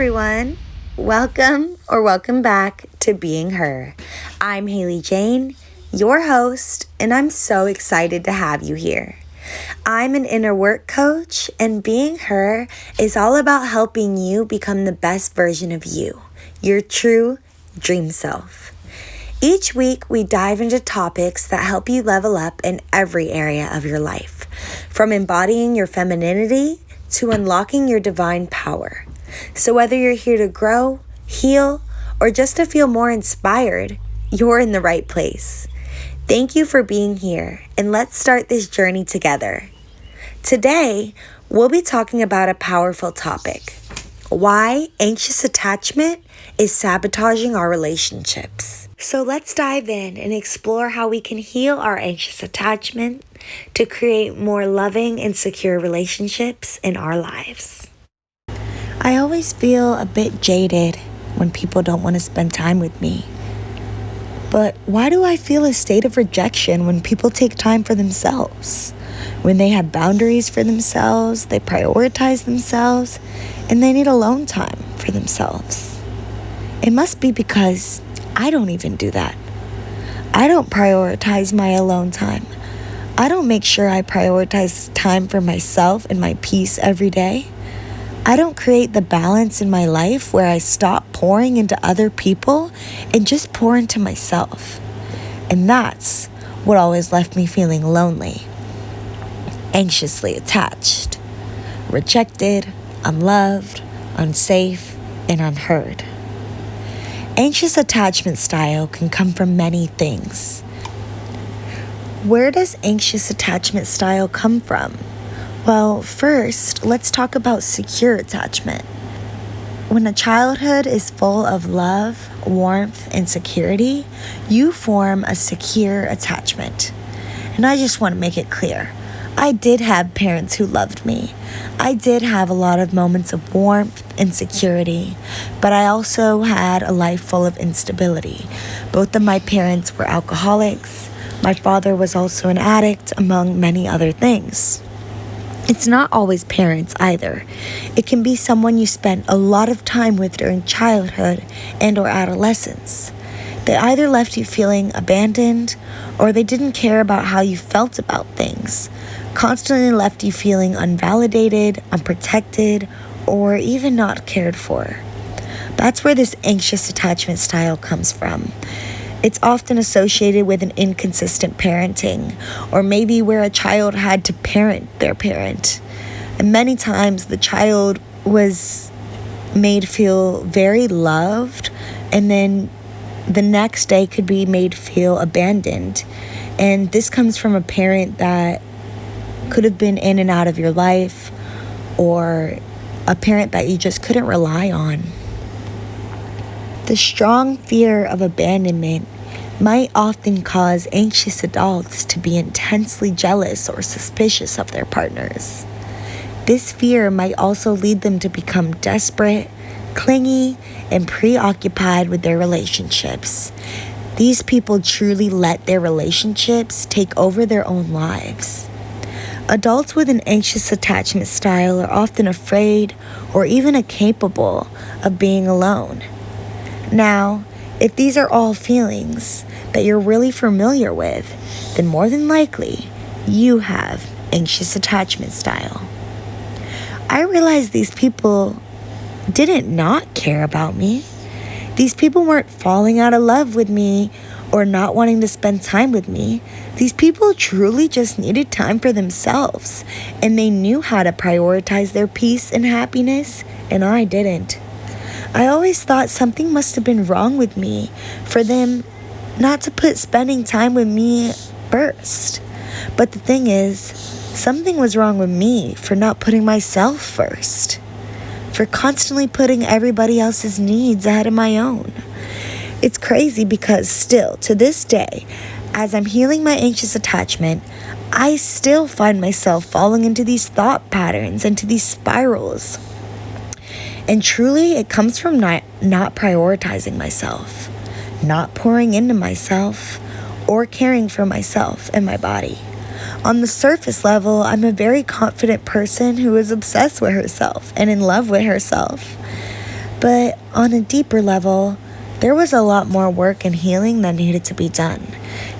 everyone. Welcome back to Being Her. I'm Haley Jane, your host, and I'm so excited to have you here. I'm an inner work coach, and Being Her is all about helping you become the best version of you, your true dream self. Each week, we dive into topics that help you level up in every area of your life, from embodying your femininity to unlocking your divine power. So whether you're here to grow, heal, or just to feel more inspired, you're in the right place. Thank you for being here, and let's start this journey together. Today, we'll be talking about a powerful topic: why anxious attachment is sabotaging our relationships. So let's dive in and explore how we can heal our anxious attachment to create more loving and secure relationships in our lives. I always feel a bit jaded when people don't want to spend time with me. But why do I feel a state of rejection when people take time for themselves? When they have boundaries for themselves, they prioritize themselves, and they need alone time for themselves. It must be because I don't even do that. I don't prioritize my alone time. I don't make sure I prioritize time for myself and my peace every day. I don't create the balance in my life where I stop pouring into other people and just pour into myself. And that's what always left me feeling lonely, anxiously attached, rejected, unloved, unsafe, and unheard. Anxious attachment style can come from many things. Where does anxious attachment style come from? Well, first, let's talk about secure attachment. When a childhood is full of love, warmth, and security, you form a secure attachment. And I just want to make it clear, I did have parents who loved me. I did have a lot of moments of warmth and security, but I also had a life full of instability. Both of my parents were alcoholics. My father was also an addict, among many other things. It's not always parents either. It can be someone you spent a lot of time with during childhood and or adolescence. They either left you feeling abandoned or they didn't care about how you felt about things, constantly left you feeling unvalidated, unprotected, or even not cared for. That's where this anxious attachment style comes from. It's often associated with an inconsistent parenting, or maybe where a child had to parent their parent. And many times the child was made feel very loved, and then the next day could be made feel abandoned. And this comes from a parent that could have been in and out of your life, or a parent that you just couldn't rely on. The strong fear of abandonment might often cause anxious adults to be intensely jealous or suspicious of their partners. This fear might also lead them to become desperate, clingy, and preoccupied with their relationships. These people truly let their relationships take over their own lives. Adults with an anxious attachment style are often afraid or even incapable of being alone. Now, if these are all feelings that you're really familiar with, then more than likely, you have anxious attachment style. I realized these people didn't not care about me. These people weren't falling out of love with me or not wanting to spend time with me. These people truly just needed time for themselves, and they knew how to prioritize their peace and happiness, and I didn't. I always thought something must have been wrong with me for them not to put spending time with me first. But the thing is, something was wrong with me for not putting myself first, for constantly putting everybody else's needs ahead of my own. It's crazy because still, to this day, as I'm healing my anxious attachment, I still find myself falling into these thought patterns, into these spirals. And truly, it comes from not prioritizing myself, not pouring into myself, or caring for myself and my body. On the surface level, I'm a very confident person who is obsessed with herself and in love with herself. But on a deeper level, there was a lot more work and healing that needed to be done.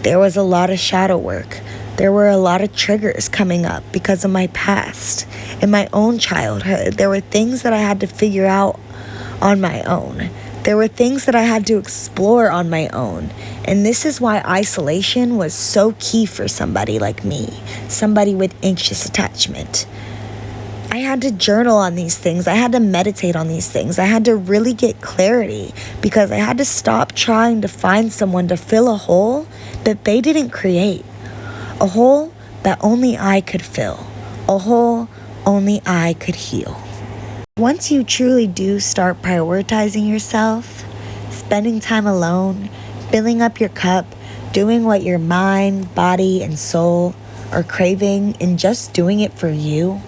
There was a lot of shadow work. There were a lot of triggers coming up because of my past. In my own childhood, there were things that I had to figure out on my own. There were things that I had to explore on my own. And this is why isolation was so key for somebody like me, somebody with anxious attachment. I had to journal on these things. I had to meditate on these things. I had to really get clarity because I had to stop trying to find someone to fill a hole that they didn't create. A hole that only I could fill. A hole only I could heal. Once you truly do start prioritizing yourself, spending time alone, filling up your cup, doing what your mind, body, and soul are craving, and just doing it for you,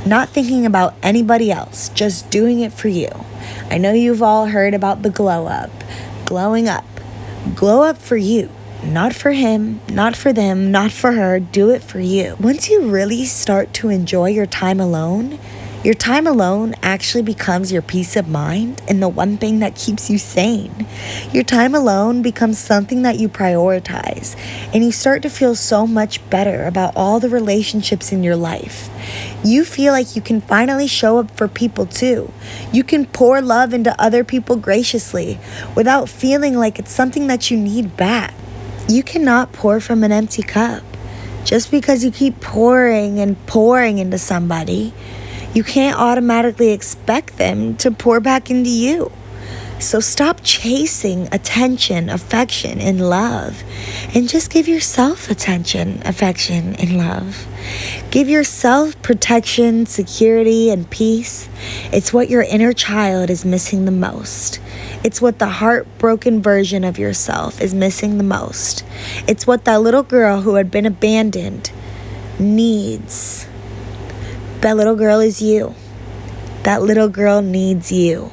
not thinking about anybody else, just doing it for you. I know you've all heard about the glow up, glowing up. Glow up for you, not for him, not for them, not for her. Do it for you. Once you really start to enjoy your time alone actually becomes your peace of mind and the one thing that keeps you sane. Your time alone becomes something that you prioritize, and you start to feel so much better about all the relationships in your life. You feel like you can finally show up for people too. You can pour love into other people graciously without feeling like it's something that you need back. You cannot pour from an empty cup. Just because you keep pouring and pouring into somebody, you can't automatically expect them to pour back into you. So stop chasing attention, affection, and love, and just give yourself attention, affection, and love. Give yourself protection, security, and peace. It's what your inner child is missing the most. It's what the heartbroken version of yourself is missing the most. It's what that little girl who had been abandoned needs. That little girl is you. That little girl needs you.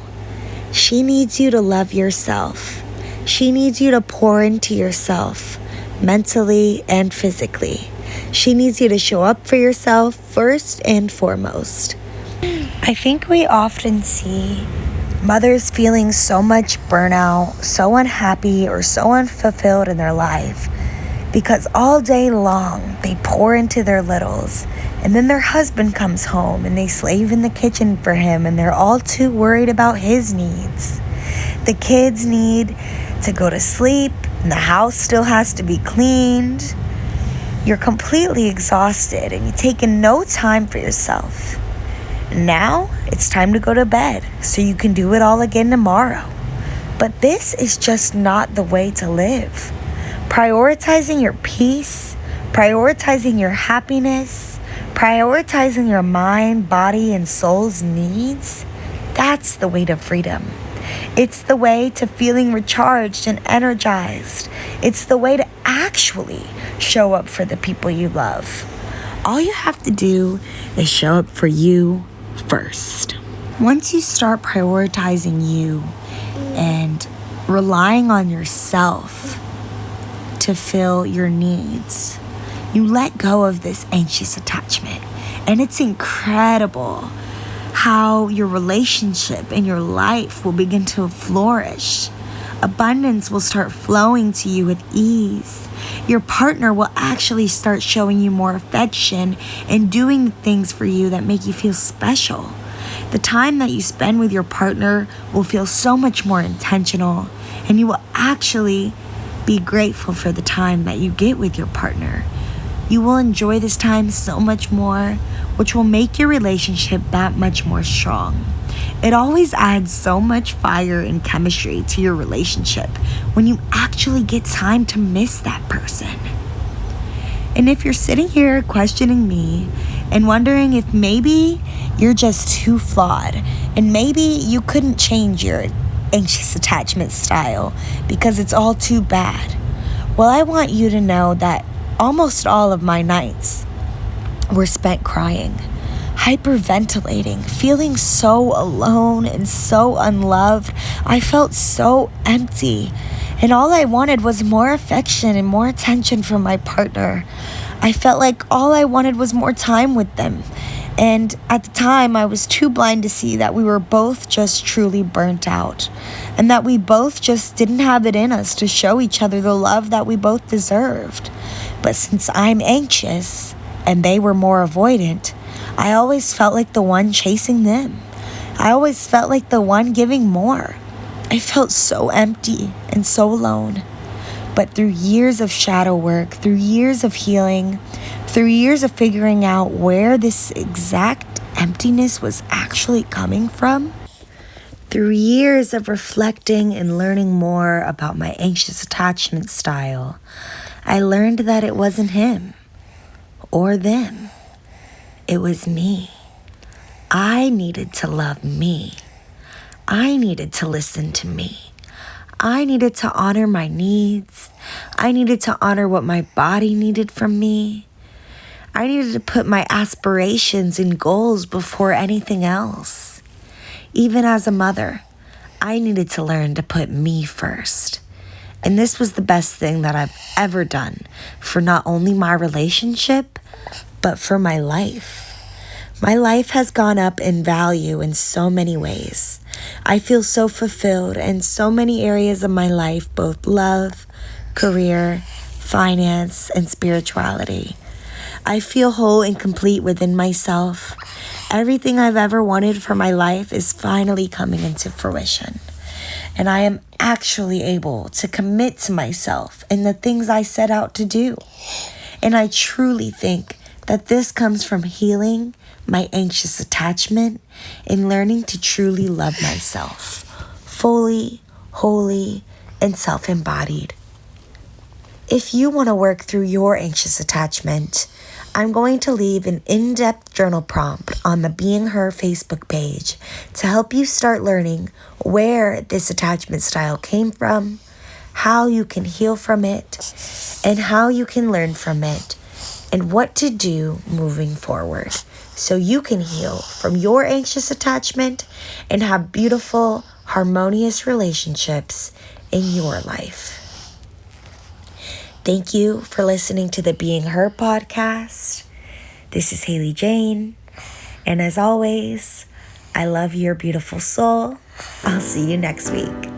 She needs you to love yourself. She needs you to pour into yourself, mentally and physically. She needs you to show up for yourself first and foremost. I think we often see mothers feeling so much burnout, so unhappy, or so unfulfilled in their life because all day long they pour into their littles, and then their husband comes home and they slave in the kitchen for him, and they're all too worried about his needs. The kids need to go to sleep, and the house still has to be cleaned. You're completely exhausted and you've taken no time for yourself. Now it's time to go to bed so you can do it all again tomorrow. But this is just not the way to live. Prioritizing your peace, prioritizing your happiness, prioritizing your mind, body, and soul's needs, that's the way to freedom. It's the way to feeling recharged and energized. It's the way to actually show up for the people you love. All you have to do is show up for you first. Once you start prioritizing you and relying on yourself to fill your needs, you let go of this anxious attachment. And it's incredible how your relationship and your life will begin to flourish. Abundance will start flowing to you with ease. Your partner will actually start showing you more affection and doing things for you that make you feel special. The time that you spend with your partner will feel so much more intentional, and you will actually be grateful for the time that you get with your partner. You will enjoy this time so much more, which will make your relationship that much more strong. It always adds so much fire and chemistry to your relationship when you actually get time to miss that person. And if you're sitting here questioning me and wondering if maybe you're just too flawed and maybe you couldn't change your anxious attachment style because it's all too bad, well, I want you to know that almost all of my nights were spent crying, hyperventilating, feeling so alone and so unloved. I felt so empty, and all I wanted was more affection and more attention from my partner. I felt like all I wanted was more time with them. And at the time, I was too blind to see that we were both just truly burnt out and that we both just didn't have it in us to show each other the love that we both deserved. But since I'm anxious and they were more avoidant, I always felt like the one chasing them. I always felt like the one giving more. I felt so empty and so alone. But through years of shadow work, through years of healing, through years of figuring out where this exact emptiness was actually coming from, through years of reflecting and learning more about my anxious attachment style, I learned that it wasn't him or them. It was me. I needed to love me. I needed to listen to me. I needed to honor my needs. I needed to honor what my body needed from me. I needed to put my aspirations and goals before anything else. Even as a mother, I needed to learn to put me first. And this was the best thing that I've ever done for not only my relationship, but for my life. My life has gone up in value in so many ways. I feel so fulfilled in so many areas of my life, both love, career, finance, and spirituality. I feel whole and complete within myself. Everything I've ever wanted for my life is finally coming into fruition. And I am actually able to commit to myself and the things I set out to do. And I truly think that this comes from healing my anxious attachment and learning to truly love myself, fully, wholly, and self-embodied. If you want to work through your anxious attachment, I'm going to leave an in-depth journal prompt on the Being Her Facebook page to help you start learning where this attachment style came from, how you can heal from it, and how you can learn from it, and what to do moving forward so you can heal from your anxious attachment and have beautiful, harmonious relationships in your life. Thank you for listening to the Being Her podcast. This is Haley Jane, and as always, I love your beautiful soul. I'll see you next week.